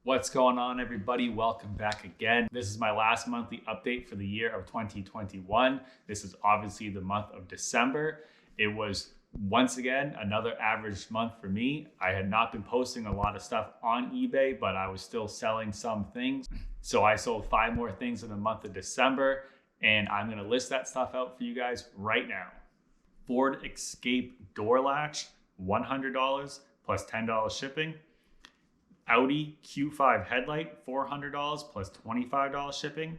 What's going on, everybody? Welcome back again. This is my last monthly update for the year of 2021. This is obviously the month of December. It was once again another average month for me. I had not been posting a lot of stuff on eBay, but I was still selling some things. So I sold 5 more things in the month of December, and I'm going to list that stuff out for you guys right now. Ford Escape door latch, $100 plus $10 shipping. Audi Q5 headlight, $400 plus $25 shipping.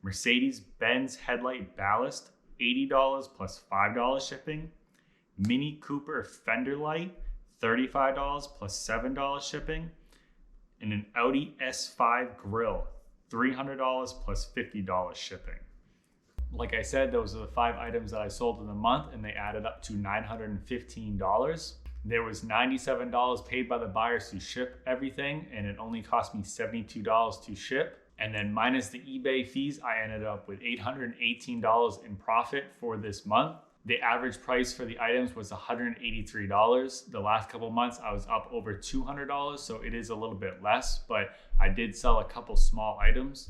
Mercedes-Benz headlight ballast, $80 plus $5 shipping. Mini Cooper fender light, $35 plus $7 shipping. And an Audi S5 grill, $300 plus $50 shipping. Like I said, those are the 5 items that I sold in the month, and they added up to $915. There was $97 paid by the buyers to ship everything, and it only cost me $72 to ship. And then minus the eBay fees, I ended up with $818 in profit for this month. The average price for the items was $183. The last couple months, I was up over $200, so it is a little bit less, but I did sell a couple small items.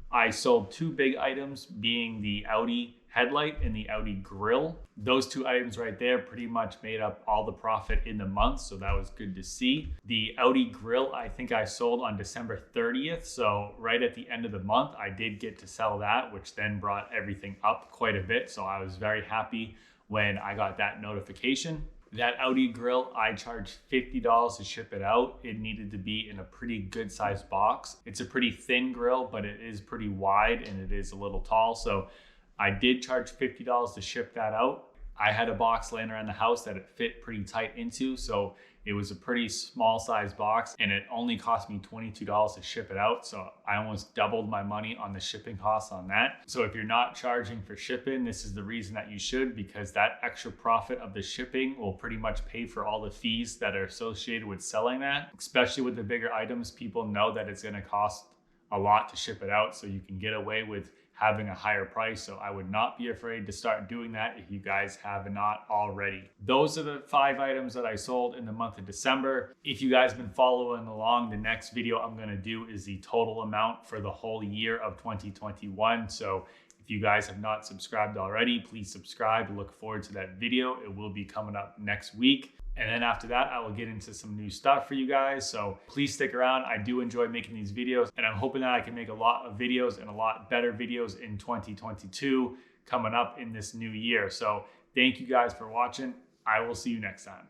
I sold 2 big items, being the Audi headlight and the Audi grill. Those 2 items right there pretty much made up all the profit in the month, so that was good to see. The Audi grill, I think I sold on December 30th, so right at the end of the month, I did get to sell that, which then brought everything up quite a bit, so I was very happy when I got that notification. That Audi grill, I charged $50 to ship it out. It needed to be in a pretty good sized box. It's a pretty thin grill, but it is pretty wide and it is a little tall, so I did charge $50 to ship that out. I had a box laying around the house that it fit pretty tight into, so it was a pretty small size box, and it only cost me $22 to ship it out. So I almost doubled my money on the shipping costs on that. So if you're not charging for shipping, this is the reason that you should, because that extra profit of the shipping will pretty much pay for all the fees that are associated with selling that. Especially with the bigger items, people know that it's going to cost a lot to ship it out, so you can get away with having a higher price. So I would not be afraid to start doing that if you guys have not already. Those are the 5 items that I sold in the month of December. If you guys have been following along, the next video I'm going to do is the total amount for the whole year of 2021. So if you guys have not subscribed already, please subscribe. Look forward to that video. It will be coming up next week. And then after that, I will get into some new stuff for you guys. So please stick around. I do enjoy making these videos, and I'm hoping that I can make a lot of videos and a lot better videos in 2022 coming up in this new year. So thank you guys for watching. I will see you next time.